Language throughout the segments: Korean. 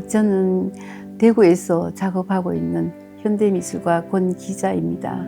저는 대구에서 작업하고 있는 현대미술가 권기자입니다.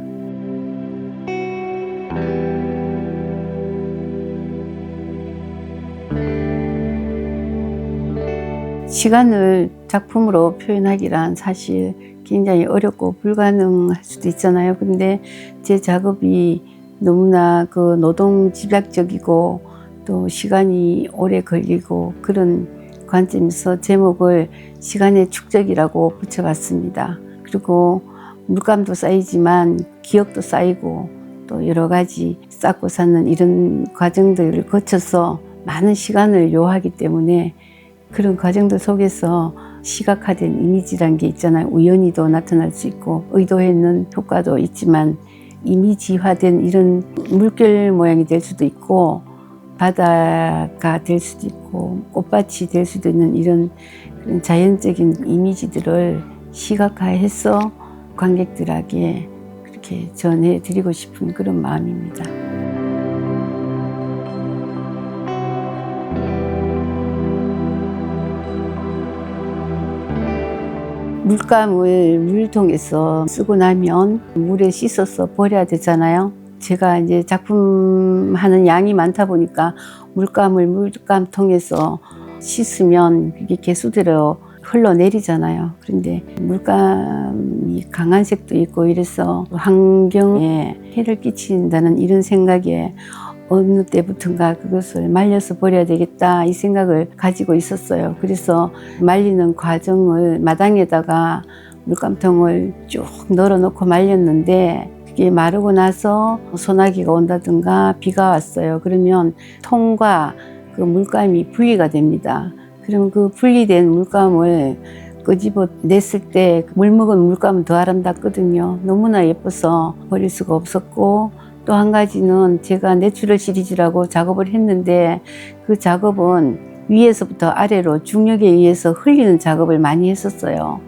시간을 작품으로 표현하기란 사실 굉장히 어렵고 불가능할 수도 있잖아요. 근데 제 작업이 너무나 노동 집약적이고 또 시간이 오래 걸리고 그런 관점에서 제목을 시간의 축적이라고 붙여봤습니다. 그리고 물감도 쌓이지만 기억도 쌓이고 또 여러 가지 쌓고 쌓는 이런 과정들을 거쳐서 많은 시간을 요하기 때문에 그런 과정들 속에서 시각화된 이미지란 게 있잖아요. 우연히도 나타날 수 있고 의도했는 효과도 있지만 이미지화된 이런 물결 모양이 될 수도 있고 바다가 될 수도 있고 꽃밭이 될 수도 있는 이런 그런 자연적인 이미지들을 시각화해서 관객들에게 그렇게 전해드리고 싶은 그런 마음입니다. 물감을 물통에서 쓰고 나면 물에 씻어서 버려야 되잖아요. 제가 이제 작품 하는 양이 많다 보니까 물감을 물감통에서 씻으면 그게 개수대로 흘러내리잖아요. 그런데 물감이 강한 색도 있고 이래서 환경에 해를 끼친다는 이런 생각에 어느 때부턴가 그것을 말려서 버려야 되겠다 이 생각을 가지고 있었어요. 그래서 말리는 과정을 마당에다가 물감통을 쭉 널어놓고 말렸는데 그게 마르고 나서 소나기가 온다든가 비가 왔어요. 그러면 통과 그 물감이 분리가 됩니다. 그럼 그 분리된 물감을 끄집어 냈을 때 물 묵은 물감은 더 아름답거든요. 너무나 예뻐서 버릴 수가 없었고 또 한 가지는 제가 내추럴 시리즈라고 작업을 했는데 그 작업은 위에서부터 아래로 중력에 의해서 흘리는 작업을 많이 했었어요.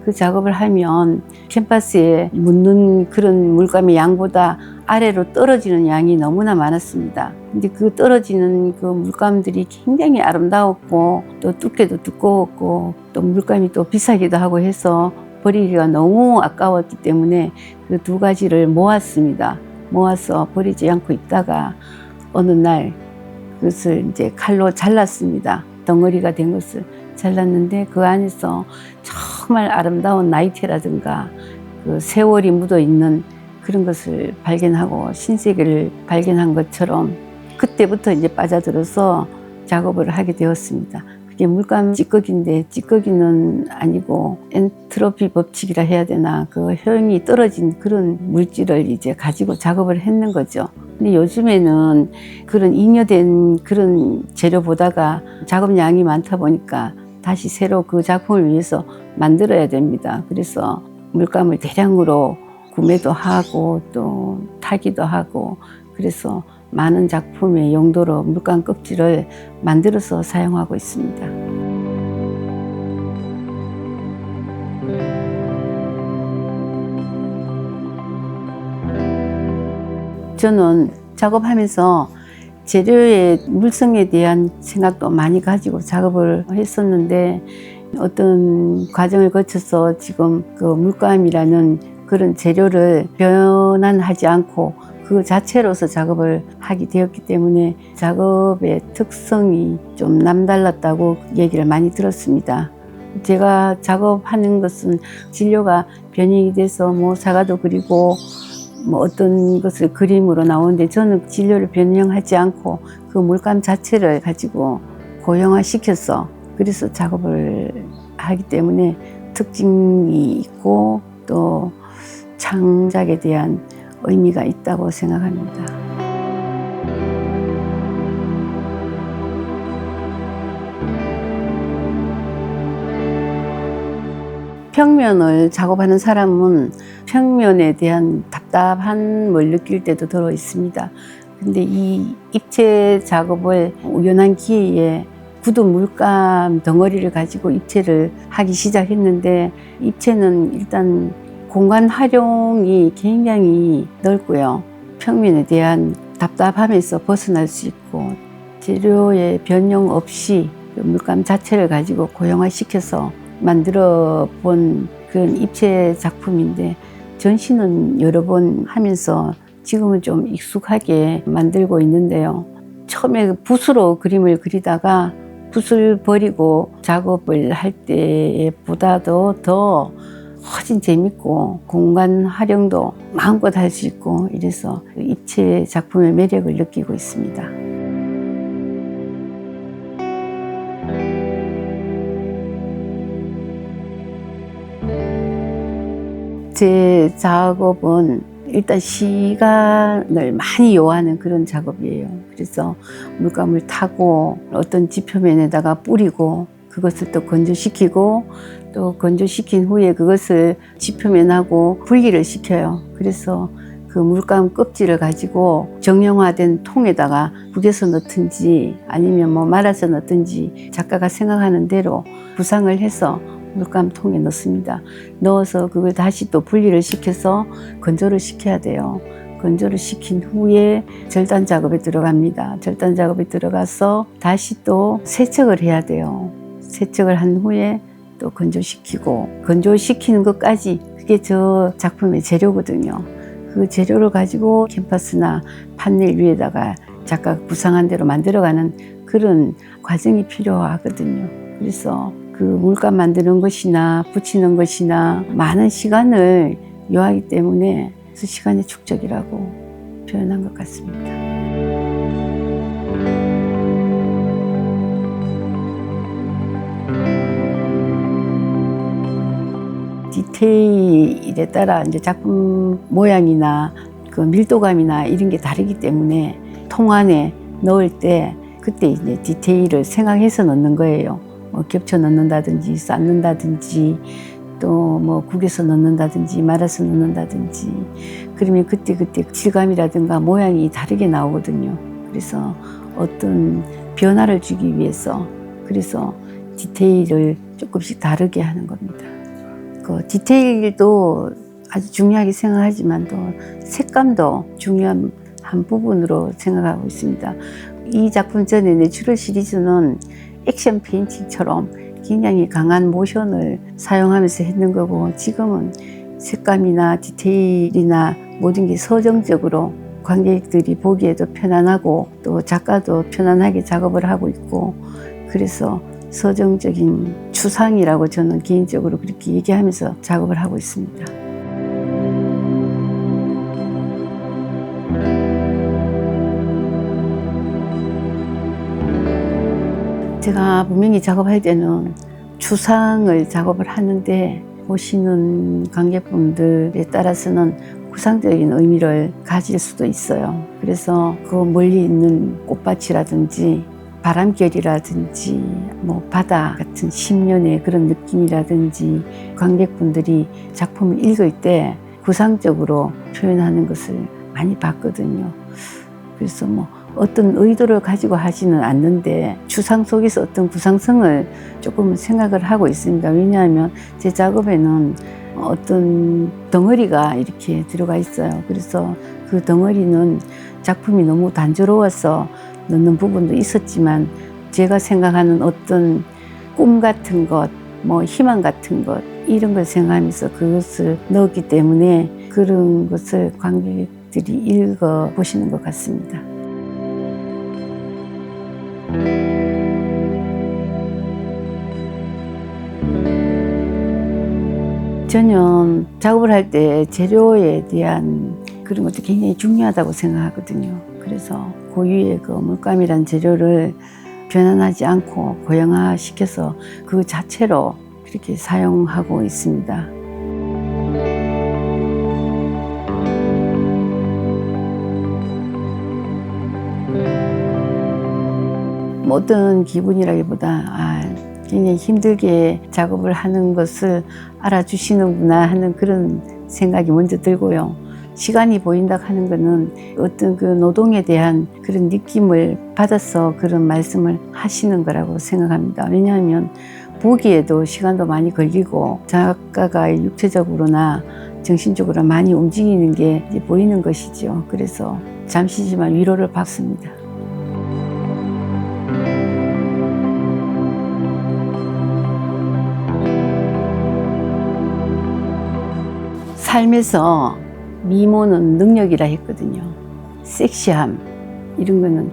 그 작업을 하면 캔버스에 묻는 그런 물감의 양보다 아래로 떨어지는 양이 너무나 많았습니다. 근데 그 떨어지는 그 물감들이 굉장히 아름다웠고 또 두께도 두꺼웠고 또 물감이 또 비싸기도 하고 해서 버리기가 너무 아까웠기 때문에 그 두 가지를 모았습니다. 모아서 버리지 않고 있다가 어느 날 그것을 이제 칼로 잘랐습니다. 덩어리가 된 것을 잘랐는데 그 안에서 정말 아름다운 나이테라든가 그 세월이 묻어 있는 그런 것을 발견하고 신세계를 발견한 것처럼 그때부터 이제 빠져들어서 작업을 하게 되었습니다. 그게 물감 찌꺼기인데 찌꺼기는 아니고 엔트로피 법칙이라 해야 되나 그 효용이 떨어진 그런 물질을 이제 가지고 작업을 했는 거죠. 근데 요즘에는 그런 잉여된 그런 재료 보다가 작업량이 많다 보니까 다시 새로 그 작품을 위해서 만들어야 됩니다. 그래서 물감을 대량으로 구매도 하고 또 타기도 하고 그래서 많은 작품의 용도로 물감 껍질을 만들어서 사용하고 있습니다. 저는 작업하면서 재료의 물성에 대한 생각도 많이 가지고 작업을 했었는데 어떤 과정을 거쳐서 지금 그 물감이라는 그런 재료를 변환하지 않고 그 자체로서 작업을 하게 되었기 때문에 작업의 특성이 좀 남달랐다고 얘기를 많이 들었습니다. 제가 작업하는 것은 진료가 변형이 돼서 뭐 사과도 그리고 뭐 어떤 것을 그림으로 나오는데 저는 진료를 변형하지 않고 그 물감 자체를 가지고 고형화시켜서 그래서 작업을 하기 때문에 특징이 있고 또 창작에 대한 의미가 있다고 생각합니다. 평면을 작업하는 사람은 평면에 대한 답답함을 느낄 때도 들어 있습니다. 근데 이 입체 작업을 우연한 기회에 굳은 물감 덩어리를 가지고 입체를 하기 시작했는데, 입체는 일단 공간 활용이 굉장히 넓고요. 평면에 대한 답답함에서 벗어날 수 있고, 재료의 변형 없이 그 물감 자체를 가지고 고형화시켜서 만들어 본 그런 입체 작품인데, 전시는 여러 번 하면서 지금은 좀 익숙하게 만들고 있는데요. 처음에 붓으로 그림을 그리다가 붓을 버리고 작업을 할 때보다도 더 훨씬 재밌고 공간 활용도 마음껏 할 수 있고, 이래서 입체 작품의 매력을 느끼고 있습니다. 제 작업은 일단 시간을 많이 요하는 그런 작업이에요. 그래서 물감을 타고 어떤 지표면에다가 뿌리고, 그것을 또 건조시키고, 또 건조시킨 후에 그것을 지표면하고 분리를 시켜요. 그래서 그 물감 껍질을 가지고 정형화된 통에다가 국에서 넣든지 아니면 뭐 말아서 넣든지 작가가 생각하는 대로 구상을 해서 물감통에 넣습니다. 넣어서 그걸 다시 또 분리를 시켜서 건조를 시켜야 돼요. 건조를 시킨 후에 절단 작업에 들어갑니다. 절단 작업에 들어가서 다시 또 세척을 해야 돼요. 세척을 한 후에 또 건조시키고, 건조시키는 것까지 그게 저 작품의 재료거든요. 그 재료를 가지고 캔버스나 판넬 위에다가 작가가 구상한 대로 만들어가는 그런 과정이 필요하거든요. 그래서 그 물감 만드는 것이나 붙이는 것이나 많은 시간을 요하기 때문에 그 시간의 축적이라고 표현한 것 같습니다. 디테일에 따라 이제 작품 모양이나 그 밀도감이나 이런 게 다르기 때문에 통 안에 넣을 때 그때 이제 디테일을 생각해서 넣는 거예요. 뭐 겹쳐 넣는다든지 쌓는다든지 또 뭐 국에서 넣는다든지 말아서 넣는다든지, 그러면 그때그때 질감이라든가 모양이 다르게 나오거든요. 그래서 어떤 변화를 주기 위해서 그래서 디테일을 조금씩 다르게 하는 겁니다. 그 디테일도 아주 중요하게 생각하지만 또 색감도 중요한 한 부분으로 생각하고 있습니다. 이 작품 전에 내추럴 시리즈는 액션 페인팅처럼 굉장히 강한 모션을 사용하면서 했는 거고, 지금은 색감이나 디테일이나 모든 게 서정적으로 관객들이 보기에도 편안하고 또 작가도 편안하게 작업을 하고 있고, 그래서 서정적인 추상이라고 저는 개인적으로 그렇게 얘기하면서 작업을 하고 있습니다. 제가 분명히 작업할 때는 추상을 작업을 하는데, 보시는 관객분들에 따라서는 구상적인 의미를 가질 수도 있어요. 그래서 그 멀리 있는 꽃밭이라든지 바람결이라든지 뭐 바다 같은 심연의 그런 느낌이라든지, 관객분들이 작품을 읽을 때 구상적으로 표현하는 것을 많이 봤거든요. 그래서 뭐 어떤 의도를 가지고 하지는 않는데 추상 속에서 어떤 구상성을 조금 생각을 하고 있습니다. 왜냐하면 제 작업에는 어떤 덩어리가 이렇게 들어가 있어요. 그래서 그 덩어리는 작품이 너무 단조로워서 넣는 부분도 있었지만, 제가 생각하는 어떤 꿈 같은 것, 뭐 희망 같은 것, 이런 걸 생각하면서 그것을 넣었기 때문에 그런 것을 관객들이 읽어 보시는 것 같습니다. 저는 작업을 할 때 재료에 대한 그런 것도 굉장히 중요하다고 생각하거든요. 그래서 고유의 그 물감이란 재료를 변환하지 않고 고형화시켜서 그 자체로 그렇게 사용하고 있습니다. 어떤 기분이라기보다 굉장히 힘들게 작업을 하는 것을 알아주시는구나 하는 그런 생각이 먼저 들고요. 시간이 보인다 하는 거는 어떤 그 노동에 대한 그런 느낌을 받아서 그런 말씀을 하시는 거라고 생각합니다. 왜냐하면 보기에도 시간도 많이 걸리고 작가가 육체적으로나 정신적으로 많이 움직이는 게 이제 보이는 것이죠. 그래서 잠시지만 위로를 받습니다. 삶에서 미모는 능력이라 했거든요. 섹시함 이런 거는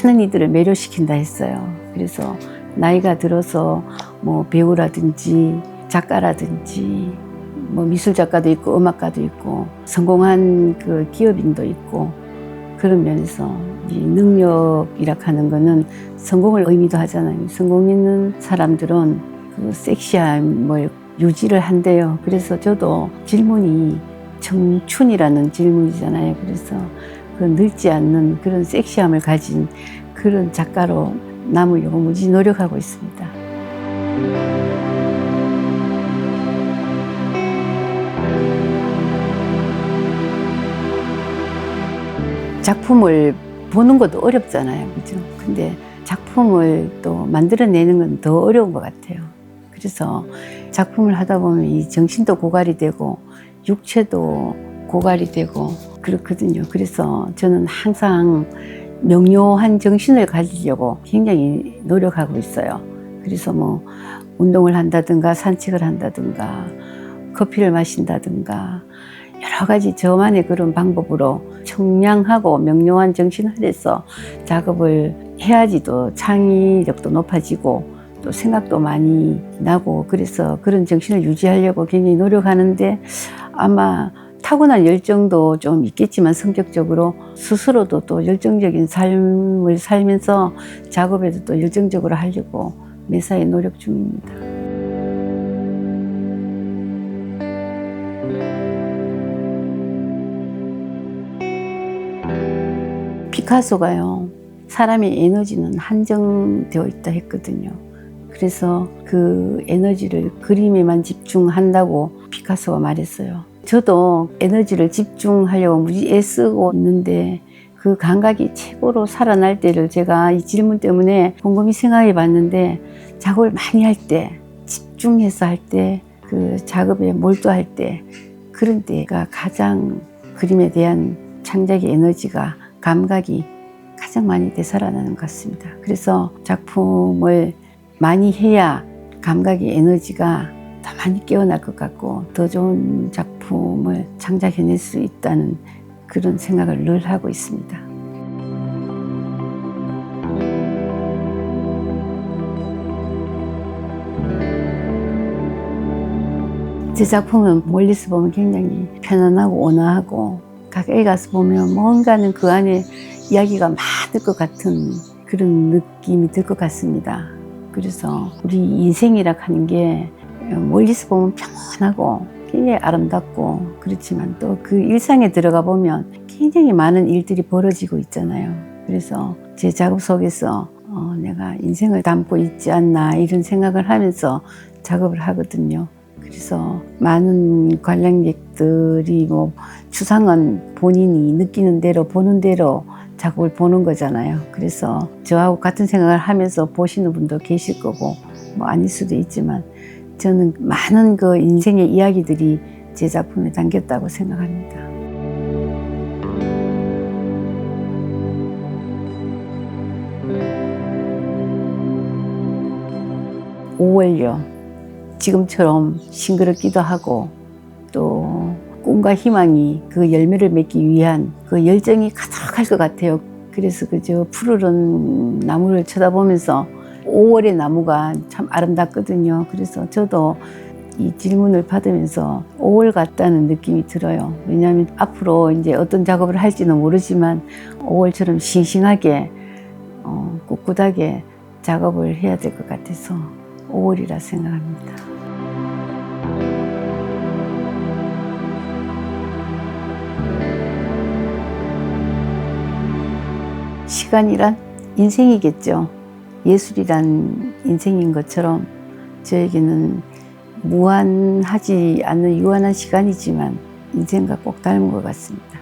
많은 이들을 매료시킨다 했어요. 그래서 나이가 들어서 뭐 배우라든지 작가라든지 뭐 미술 작가도 있고 음악가도 있고 성공한 그 기업인도 있고 그런 면에서 이 능력이라 하는 거는 성공을 의미도 하잖아요. 성공 있는 사람들은 그 섹시함을 유지를 한대요. 그래서 저도 질문이 청춘이라는 질문이잖아요. 그래서 그 늙지 않는 그런 섹시함을 가진 그런 작가로 남으려고 무지 노력하고 있습니다. 작품을 보는 것도 어렵잖아요. 그죠? 근데 작품을 또 만들어내는 건 더 어려운 것 같아요. 그래서 작품을 하다 보면 이 정신도 고갈이 되고 육체도 고갈이 되고 그렇거든요. 그래서 저는 항상 명료한 정신을 가지려고 굉장히 노력하고 있어요. 그래서 뭐 운동을 한다든가 산책을 한다든가 커피를 마신다든가 여러 가지 저만의 그런 방법으로 청량하고 명료한 정신 아래서 작업을 해야지 또 창의력도 높아지고 또 생각도 많이 나고 그래서 그런 정신을 유지하려고 굉장히 노력하는데 아마 타고난 열정도 좀 있겠지만 성격적으로 스스로도 또 열정적인 삶을 살면서 작업에도 또 열정적으로 하려고 매사에 노력 중입니다. 피카소가요, 사람의 에너지는 한정되어 있다 했거든요. 그래서 그 에너지를 그림에만 집중한다고 피카소가 말했어요. 저도 에너지를 집중하려고 무지 애쓰고 있는데 그 감각이 최고로 살아날 때를 제가 이 질문 때문에 곰곰이 생각해 봤는데 작업을 많이 할 때, 집중해서 할 때, 그 작업에 몰두할 때 그런 때가 가장 그림에 대한 창작의 에너지가 감각이 가장 많이 되살아나는 것 같습니다. 그래서 작품을 많이 해야 감각의 에너지가 더 많이 깨어날 것 같고 더 좋은 작품을 창작해낼 수 있다는 그런 생각을 늘 하고 있습니다. 제 작품은 멀리서 보면 굉장히 편안하고 온화하고 가까이 가서 보면 뭔가는 그 안에 이야기가 많을 것 같은 그런 느낌이 들 것 같습니다. 그래서 우리 인생이라 하는 게 멀리서 보면 평온하고 굉장히 아름답고 그렇지만 또 그 일상에 들어가 보면 굉장히 많은 일들이 벌어지고 있잖아요. 그래서 제 작업 속에서 내가 인생을 담고 있지 않나 이런 생각을 하면서 작업을 하거든요. 그래서 많은 관람객들이 뭐 추상은 본인이 느끼는 대로 보는 대로 작업을 보는 거잖아요. 그래서 저하고 같은 생각을 하면서 보시는 분도 계실 거고 뭐 아닐 수도 있지만 저는 많은 그 인생의 이야기들이 제 작품에 담겼다고 생각합니다. (5월요) 지금처럼 싱그럽기도 하고 또 꿈과 희망이 그 열매를 맺기 위한 그 열정이 가득할 것 같아요. 그래서 그저 푸르른 나무를 쳐다보면서 5월의 나무가 참 아름답거든요. 그래서 저도 이 질문을 받으면서 5월 같다는 느낌이 들어요. 왜냐하면 앞으로 이제 어떤 작업을 할지는 모르지만 5월처럼 싱싱하게 꿋꿋하게 작업을 해야 될 것 같아서 5월이라 생각합니다. 시간이란 인생이겠죠. 예술이란 인생인 것처럼 저에게는 무한하지 않는 유한한 시간이지만 이 생각 꼭 닮은 것 같습니다.